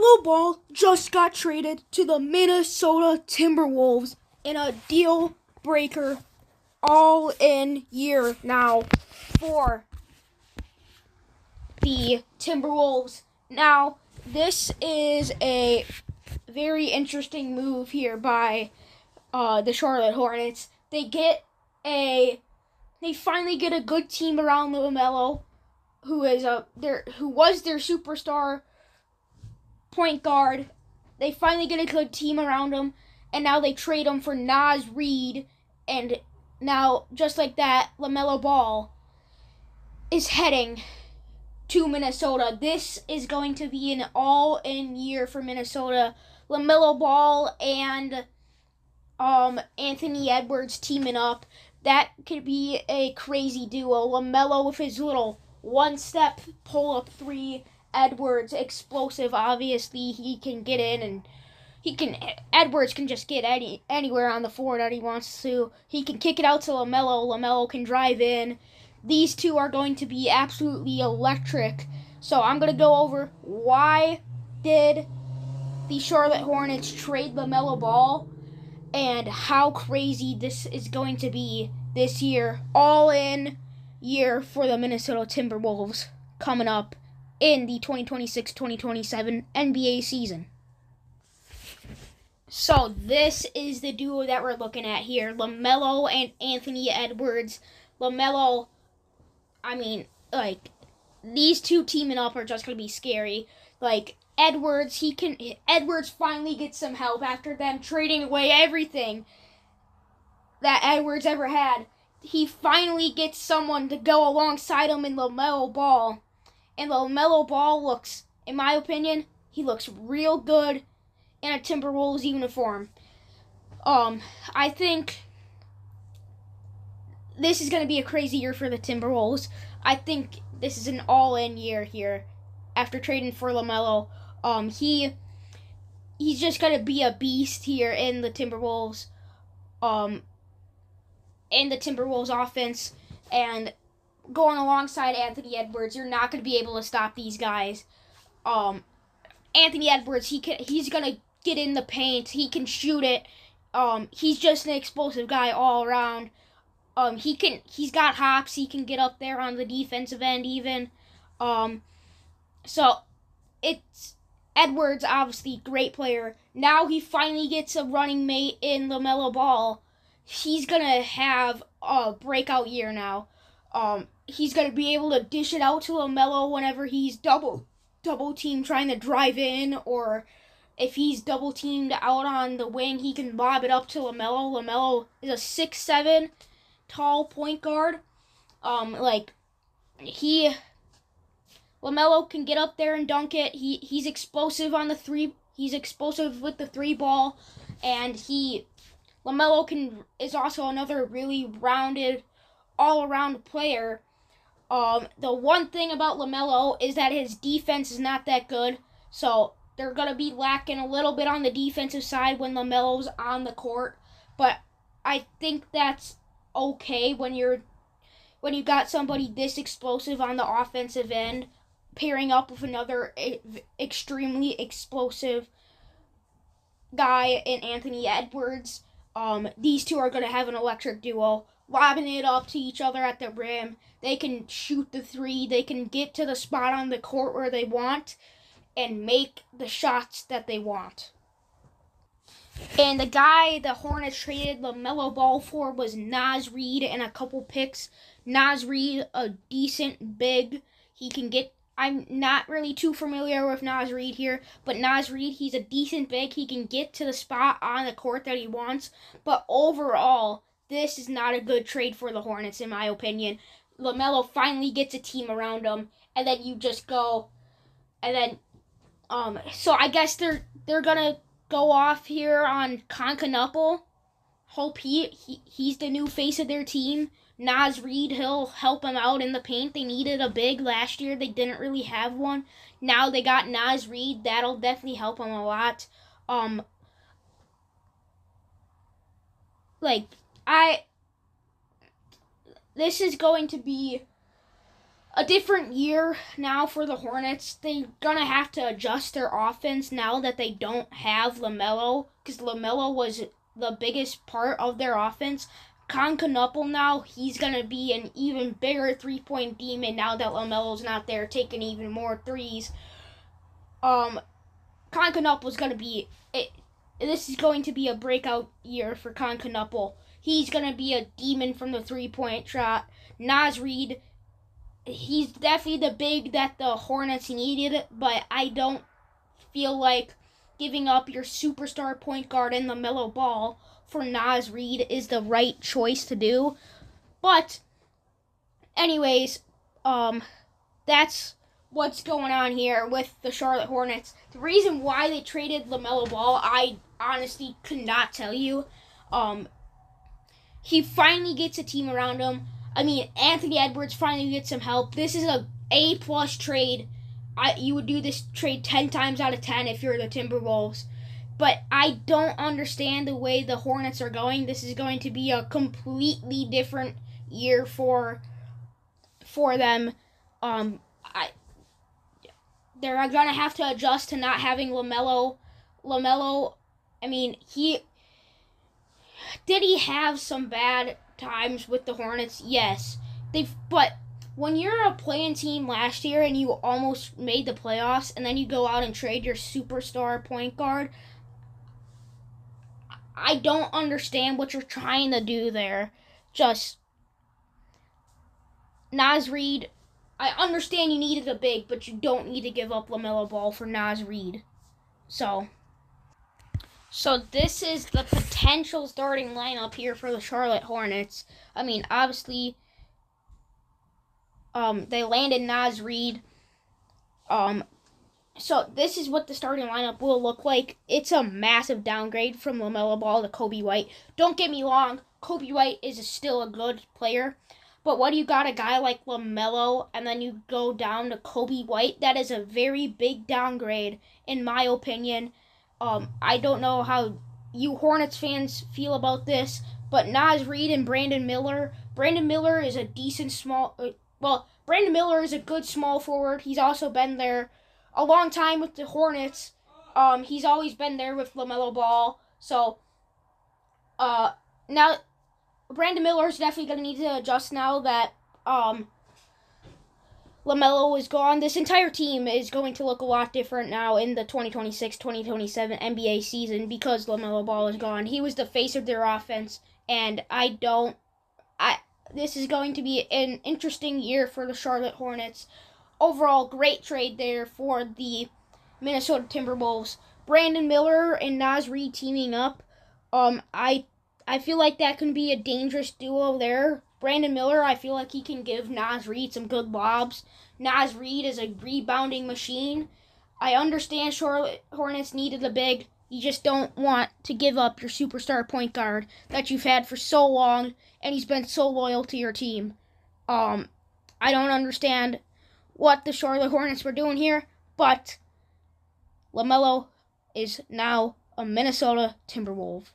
LaMelo Ball just got traded to the Minnesota Timberwolves in a deal breaker all in year now for the Timberwolves. Now, this is a very interesting move here by the Charlotte Hornets. They finally get a good team around Lemelo, who was their superstar point guard. They finally get a good team around him, and now they trade him for Naz Reid, and now, just like that, LaMelo Ball is heading to Minnesota. This is going to be an all-in year for Minnesota. LaMelo Ball and Anthony Edwards teaming up. That could be a crazy duo. LaMelo with his little one-step pull-up three. Edwards explosive. Obviously, he can get in, and Edwards can just get anywhere on the floor that he wants to. He can kick it out to LaMelo. LaMelo can drive in. These two are going to be absolutely electric. So I'm going to go over why did the Charlotte Hornets trade LaMelo Ball and how crazy this is going to be this year. All in year for the Minnesota Timberwolves coming up in the 2026-2027 NBA season. So this is the duo that we're looking at here. LaMelo and Anthony Edwards. LaMelo, these two teaming up are just going to be scary. Edwards finally gets some help after them trading away everything that Edwards ever had. He finally gets someone to go alongside him in LaMelo Ball. And LaMelo Ball looks, in my opinion, he looks real good in a Timberwolves uniform. I think this is going to be a crazy year for the Timberwolves. I think this is an all-in year here after trading for LaMelo. He's just going to be a beast here in the Timberwolves. In the Timberwolves offense, and going alongside Anthony Edwards, you're not going to be able to stop these guys. Anthony Edwards, he's going to get in the paint. He can shoot it. He's just an explosive guy all around. He's got hops. He can get up there on the defensive end even. So it's Edwards, obviously great player. Now he finally gets a running mate in LaMelo Ball. He's going to have a breakout year now. He's going to be able to dish it out to LaMelo whenever he's double teamed trying to drive in, or if he's double teamed out on the wing, he can lob it up to LaMelo. LaMelo is a 6'7" tall point guard. LaMelo can get up there and dunk it. He's explosive on the three. He's explosive with the three ball, and LaMelo is also another really rounded, all-around player. The one thing about LaMelo is that his defense is not that good, so they're going to be lacking a little bit on the defensive side when LaMelo's on the court, but I think that's okay when you got somebody this explosive on the offensive end, pairing up with another extremely explosive guy in Anthony Edwards. These two are going to have an electric duo, lobbing it up to each other at the rim. They can shoot the three. They can get to the spot on the court where they want and make the shots that they want. And the guy the Hornets traded LaMelo Ball for was Naz Reid and a couple picks. Naz Reid, a decent big. I'm not really too familiar with Naz Reid here, but Naz Reid, he's a decent big. He can get to the spot on the court that he wants. But overall, this is not a good trade for the Hornets, in my opinion. LaMelo finally gets a team around him, and then you just go, and then, so I guess they're gonna go off here on Concanapple. Hope he's the new face of their team. Naz Reid, he'll help them out in the paint. They needed a big last year. They didn't really have one. Now they got Naz Reid. That'll definitely help them a lot. This is going to be a different year now for the Hornets. They're gonna have to adjust their offense now that they don't have Lemelo, because Lemelo was the biggest part of their offense. Concanupple now, he's gonna be an even bigger 3-point demon now that Lamelo's not there, taking even more threes. Concanupple's gonna be it. This is going to be a breakout year for Concanupple. He's gonna be a demon from the 3-point shot. Naz Reid, he's definitely the big that the Hornets needed, but I don't feel like giving up your superstar point guard in Lemelo Ball for Naz Reid is the right choice to do. But anyways, that's what's going on here with the Charlotte Hornets. The reason why they traded Lemelo Ball, I honestly could not tell you. He finally gets a team around him. I mean, Anthony Edwards finally gets some help. This is a A+ trade. You would do this trade 10 times out of 10 if you're the Timberwolves. But I don't understand the way the Hornets are going. This is going to be a completely different year for them. They're gonna have to adjust to not having Lemelo. I mean, did he have some bad times with the Hornets? Yes. But when you're a playing team last year and you almost made the playoffs, and then you go out and trade your superstar point guard, I don't understand what you're trying to do there. Just Naz Reid, I understand you needed a big, but you don't need to give up Lemelo Ball for Naz Reid. So this is the potential starting lineup here for the Charlotte Hornets. I mean, obviously, they landed Naz Reid. So this is what the starting lineup will look like. It's a massive downgrade from Lemelo Ball to Coby White. Don't get me wrong, Coby White is still a good player. But when you got a guy like Lemelo and then you go down to Coby White, that is a very big downgrade, in my opinion. I don't know how you Hornets fans feel about this, but Naz Reid and Brandon Miller. Brandon Miller is a decent Brandon Miller is a good small forward. He's also been there a long time with the Hornets. He's always been there with Lemelo Ball. So, now Brandon Miller is definitely going to need to adjust now that Lemelo is gone. This entire team is going to look a lot different now in the 2026-2027 NBA season because Lemelo Ball is gone. He was the face of their offense, and this is going to be an interesting year for the Charlotte Hornets. Overall, great trade there for the Minnesota Timberwolves. Brandon Miller and Naz Reid teaming up. I feel like that can be a dangerous duo there. Brandon Miller, I feel like he can give Naz Reid some good lobs. Naz Reid is a rebounding machine. I understand Charlotte Hornets needed a big. You just don't want to give up your superstar point guard that you've had for so long, and he's been so loyal to your team. I don't understand what the Charlotte Hornets were doing here, but Lemelo is now a Minnesota Timberwolves.